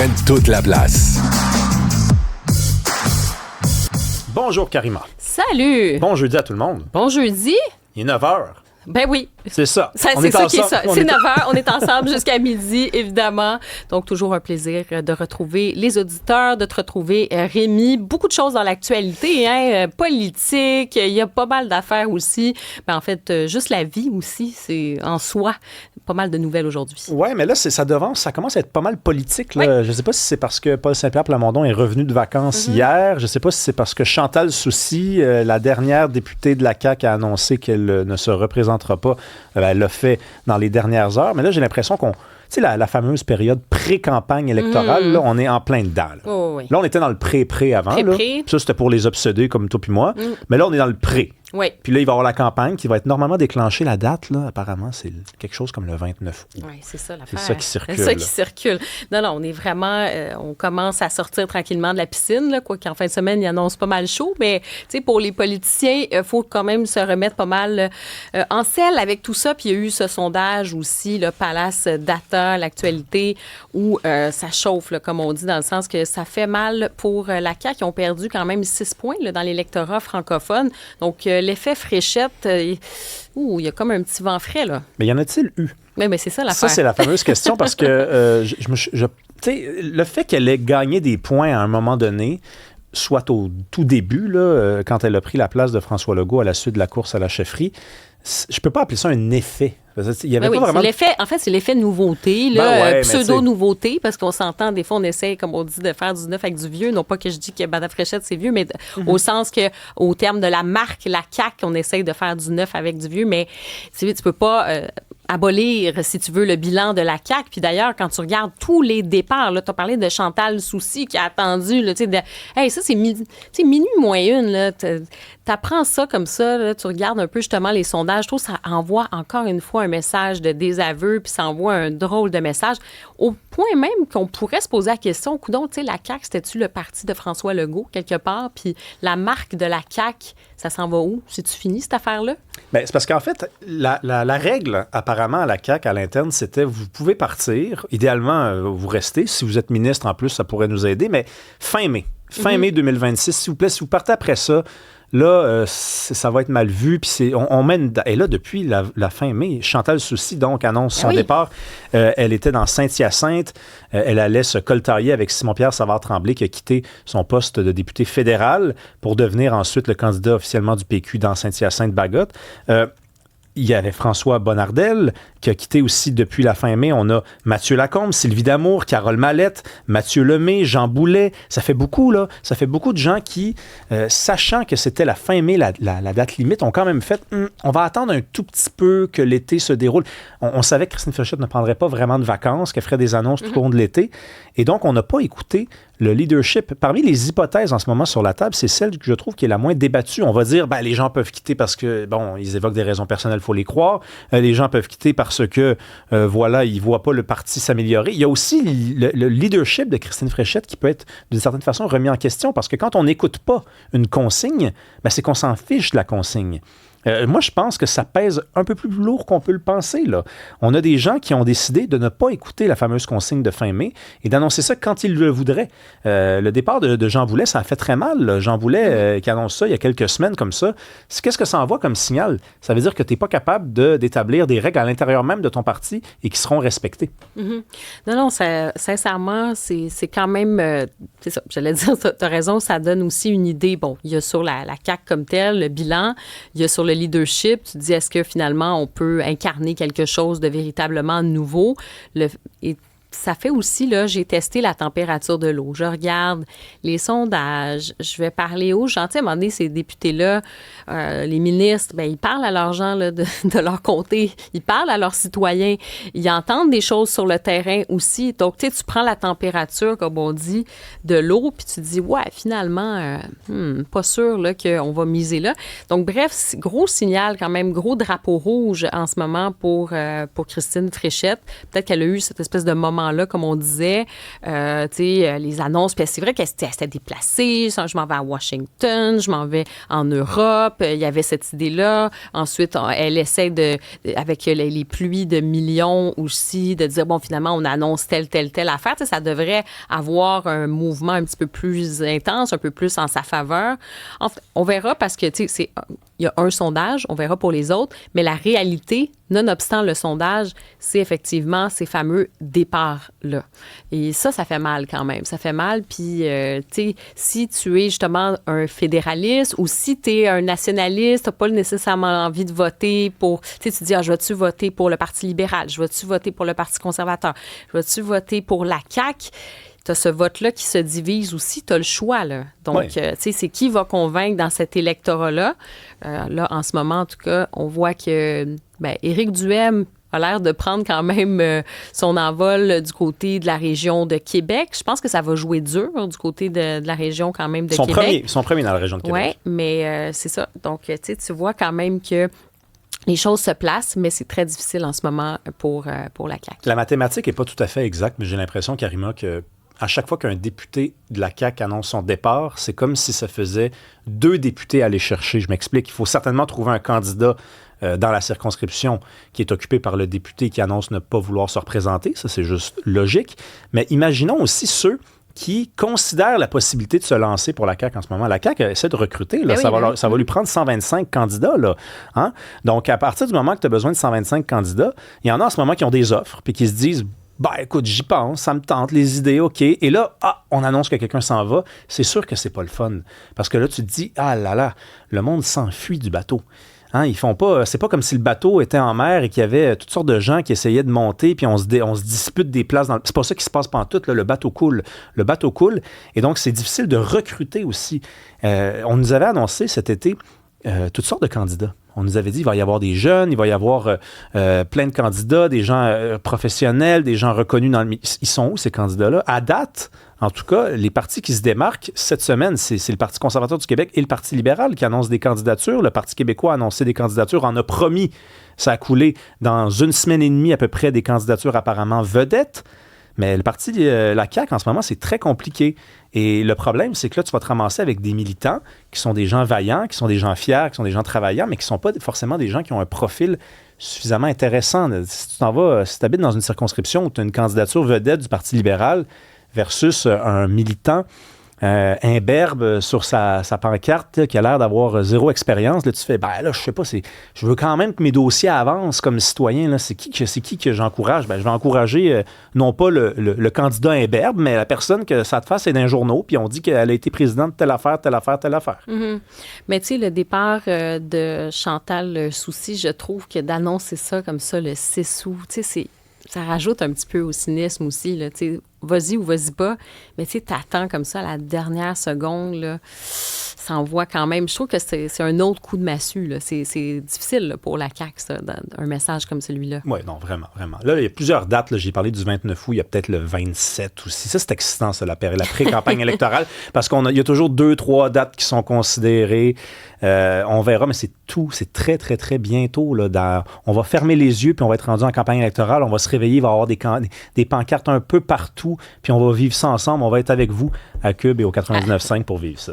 Prennent toute la place. Bonjour Karima. Salut! Bon jeudi à tout le monde. Bon jeudi? Il est 9h. Ben oui. C'est ça. C'est ça qui est ça. C'est 9h, on est ensemble jusqu'à midi, évidemment. Donc, toujours un plaisir de retrouver les auditeurs, de te retrouver, Rémi. Beaucoup de choses dans l'actualité, hein, politique, il y a pas mal d'affaires aussi. Ben, en fait, juste la vie aussi, c'est en soi pas mal de nouvelles aujourd'hui. Oui, mais là, ça commence à être pas mal politique. Là. Oui. Je ne sais pas si c'est parce que Paul Saint-Pierre Plamondon est revenu de vacances hier. Je ne sais pas si c'est parce que Chantal Soucy, la dernière députée de la CAQ, a annoncé qu'elle ne se représentera pas. Elle l'a fait dans les dernières heures. Mais là, j'ai l'impression qu'on... Tu sais, la fameuse période pré-campagne électorale, là, on est en plein dedans. Là. Oh, oui. Là, on était dans le pré-pré avant. Là. Puis ça, c'était pour les obsédés comme toi puis moi. Mais là, on est dans le pré. Oui. Puis là, il va y avoir la campagne qui va être normalement déclenchée. La date, là, apparemment, c'est quelque chose comme le 29 août. Oui, c'est ça l'affaire. C'est ça qui circule. C'est ça qui circule. Non, on est vraiment... on commence à sortir tranquillement de la piscine, là, quoi qu'en fin de semaine, il annonce pas mal chaud. Mais, tu sais, pour les politiciens, il faut quand même se remettre pas mal en selle avec tout ça. Puis il y a eu ce sondage aussi, le Palace Data, l'actualité, où ça chauffe, là, comme on dit, dans le sens que ça fait mal pour la CAQ. Ils ont perdu quand même 6 points là, dans l'électorat francophone. Donc, l'effet fréchette, il y a comme un petit vent frais, là. Mais y en a-t-il eu? Mais c'est ça l'affaire. Ça, c'est la fameuse question parce que tu sais, le fait qu'elle ait gagné des points à un moment donné, soit au tout début, là, quand elle a pris la place de François Legault à la suite de la course à la chefferie, je peux pas appeler ça un effet. Il y avait pas vraiment... En fait, c'est l'effet nouveauté, là, pseudo-nouveauté, parce qu'on s'entend, des fois, on essaie, comme on dit, de faire du neuf avec du vieux. Non pas que je dis que Madame Fréchette, c'est vieux, mais au sens que, au terme de la marque, la CAQ, on essaie de faire du neuf avec du vieux, mais tu peux pas... abolir, si tu veux, le bilan de la CAQ. Puis d'ailleurs, quand tu regardes tous les départs, tu as parlé de Chantal Soucy qui a attendu, là, hey, ça, c'est minuit moins une, là. T'apprends ça comme ça, là, tu regardes un peu justement les sondages. Je trouve que ça envoie encore une fois un message de désaveu, puis ça envoie un drôle de message. Au point même qu'on pourrait se poser la question, coudonc, tu sais, la CAQ, c'était-tu le parti de François Legault, quelque part? Puis la marque de la CAQ, ça s'en va où? C'est-tu fini, cette affaire-là? Bien, c'est parce qu'en fait, la règle, apparemment, à la CAQ, à l'interne, c'était vous pouvez partir. Idéalement, vous restez. Si vous êtes ministre, en plus, ça pourrait nous aider. Mais fin mai. Fin mai 2026, s'il vous plaît, si vous partez après ça, là, ça va être mal vu. Puis on mène... Et là, depuis la fin mai, Chantal Soucy, donc, annonce son départ. Elle était dans Saint-Hyacinthe. Elle allait se coltailler avec Simon-Pierre Savard-Tremblay, qui a quitté son poste de député fédéral pour devenir ensuite le candidat officiellement du PQ dans Saint-Hyacinthe-Bagotte. Il y avait François Bonnardel, qui a quitté aussi depuis la fin mai. On a Mathieu Lacombe, Sylvie Damour, Carole Mallette, Mathieu Lemay, Jean Boulet. Ça fait beaucoup, là. Ça fait beaucoup de gens qui, sachant que c'était la fin mai, la date limite, ont quand même fait on va attendre un tout petit peu que l'été se déroule. On savait que Christine Fréchette ne prendrait pas vraiment de vacances, qu'elle ferait des annonces tout au long de l'été. Et donc, on n'a pas écouté le leadership. Parmi les hypothèses en ce moment sur la table, c'est celle que je trouve qui est la moins débattue. On va dire, les gens peuvent quitter parce que, ils évoquent des raisons personnelles, il faut les croire. Les gens peuvent quitter parce que, ils ne voient pas le parti s'améliorer. Il y a aussi le leadership de Christine Fréchette qui peut être, d'une certaine façon, remis en question parce que quand on n'écoute pas une consigne, c'est qu'on s'en fiche de la consigne. Moi, je pense que ça pèse un peu plus lourd qu'on peut le penser, là. On a des gens qui ont décidé de ne pas écouter la fameuse consigne de fin mai et d'annoncer ça quand ils le voudraient. Le départ de Jean Boulet, ça a fait très mal, là. Jean Boulet qui annonce ça il y a quelques semaines comme ça. Qu'est-ce que ça envoie comme signal? Ça veut dire que tu n'es pas capable d'établir des règles à l'intérieur même de ton parti et qui seront respectées. Non, sincèrement, c'est quand même... c'est ça, j'allais dire, tu as raison, ça donne aussi une idée. Bon, il y a sur la CAQ comme telle, le bilan, il y a sur le leadership, tu te dis, est-ce que finalement, on peut incarner quelque chose de véritablement nouveau? Et ça fait aussi, là, j'ai testé la température de l'eau. Je regarde les sondages. Je vais parler aux gens. Tu sais, à un moment donné, ces députés-là, les ministres, ils parlent à leurs gens là, de leur comté. Ils parlent à leurs citoyens. Ils entendent des choses sur le terrain aussi. Donc, tu sais, tu prends la température, comme on dit, de l'eau, puis tu te dis, ouais, finalement, pas sûr là, qu'on va miser là. Donc, bref, gros signal quand même, gros drapeau rouge en ce moment pour Christine Fréchette. Peut-être qu'elle a eu cette espèce de moment moment-là, comme on disait, les annonces, puis c'est vrai qu'elle s'était déplacée, je m'en vais à Washington, je m'en vais en Europe, il y avait cette idée-là. Ensuite, elle essaie avec les pluies de millions aussi, de dire, bon, finalement, on annonce telle affaire. Ça devrait avoir un mouvement un petit peu plus intense, un peu plus en sa faveur. Enfin, on verra parce que, il y a un sondage, on verra pour les autres, mais la réalité, nonobstant le sondage, c'est effectivement ces fameux départs-là. Et ça fait mal quand même. Ça fait mal. Puis, si tu es justement un fédéraliste ou si tu es un nationaliste, tu n'as pas nécessairement envie de voter pour... Tu dis, je vais-tu voter pour le Parti libéral? Je vais-tu voter pour le Parti conservateur? Je vais-tu voter pour la CAQ? Tu as ce vote-là qui se divise aussi, tu as le choix, là. Donc, c'est qui va convaincre dans cet électorat-là? Là, en ce moment, en tout cas, on voit que Éric Duhaime a l'air de prendre quand même son envol du côté de la région de Québec. Je pense que ça va jouer dur du côté de la région quand même de Québec. Son premier dans la région de Québec. Oui, mais c'est ça. Donc, tu vois quand même que les choses se placent, mais c'est très difficile en ce moment pour la CAQ. La mathématique n'est pas tout à fait exacte, mais j'ai l'impression, Karima, que à chaque fois qu'un député de la CAQ annonce son départ, c'est comme si ça faisait 2 députés à aller chercher. Je m'explique. Il faut certainement trouver un candidat dans la circonscription qui est occupé par le député qui annonce ne pas vouloir se représenter. Ça, c'est juste logique. Mais imaginons aussi ceux qui considèrent la possibilité de se lancer pour la CAQ en ce moment. La CAQ essaie de recruter. Là, ça va lui prendre 125 candidats. Là, hein? Donc, à partir du moment que tu as besoin de 125 candidats, il y en a en ce moment qui ont des offres puis qui se disent écoute, j'y pense, ça me tente, les idées, OK. Et là, on annonce que quelqu'un s'en va. C'est sûr que c'est pas le fun. Parce que là, tu te dis, ah là là, le monde s'enfuit du bateau. Hein, ils font pas, c'est pas comme si le bateau était en mer et qu'il y avait toutes sortes de gens qui essayaient de monter, puis on se dispute des places. C'est pas ça qui se passe pantoute, là, le bateau coule. Le bateau coule. Et donc, c'est difficile de recruter aussi. On nous avait annoncé cet été toutes sortes de candidats. On nous avait dit qu'il va y avoir des jeunes, il va y avoir plein de candidats, des gens professionnels, des gens reconnus dans le milieu. Ils sont où, ces candidats-là? À date, en tout cas, les partis qui se démarquent cette semaine, c'est le Parti conservateur du Québec et le Parti libéral qui annoncent des candidatures. Le Parti québécois a annoncé des candidatures, en a promis. Ça a coulé dans 1 semaine et demie à peu près des candidatures apparemment vedettes. Mais le parti, la CAQ, en ce moment, c'est très compliqué. Et le problème, c'est que là, tu vas te ramasser avec des militants qui sont des gens vaillants, qui sont des gens fiers, qui sont des gens travaillants, mais qui ne sont pas forcément des gens qui ont un profil suffisamment intéressant. Si tu habites dans une circonscription où tu as une candidature vedette du Parti libéral versus un militant imberbe sur sa pancarte là, qui a l'air d'avoir 0 expérience, là, tu fais, là, je sais pas, je veux quand même que mes dossiers avancent comme citoyen. Là, c'est qui que j'encourage? Je vais encourager non pas le candidat imberbe, mais la personne que ça te fasse, c'est d'un journaux, puis on dit qu'elle a été présidente de telle affaire, telle affaire, telle affaire. Mm-hmm. Mais tu sais, le départ de Chantal Soucy, je trouve que d'annoncer ça comme ça, le 6 août, tu sais, ça rajoute un petit peu au cynisme aussi, là, tu sais, vas-y ou vas-y pas, mais tu sais, t'attends comme ça à la dernière seconde, là, ça envoie quand même, je trouve que c'est un autre coup de massue, là, c'est difficile là, pour la CAQ, ça, un message comme celui-là. Oui, non, vraiment, vraiment. Là, il y a plusieurs dates, là, j'ai parlé du 29 août, il y a peut-être le 27 aussi, ça c'est excitant, ça, la pré-campagne électorale, parce qu'il y a toujours 2-3 dates qui sont considérées, on verra, mais c'est très, très, très bientôt, là, on va fermer les yeux, puis on va être rendu en campagne électorale, on va se réveiller, il va y avoir des pancartes un peu partout, puis on va vivre ça ensemble. On va être avec vous à Cube et au 99.5 pour vivre ça.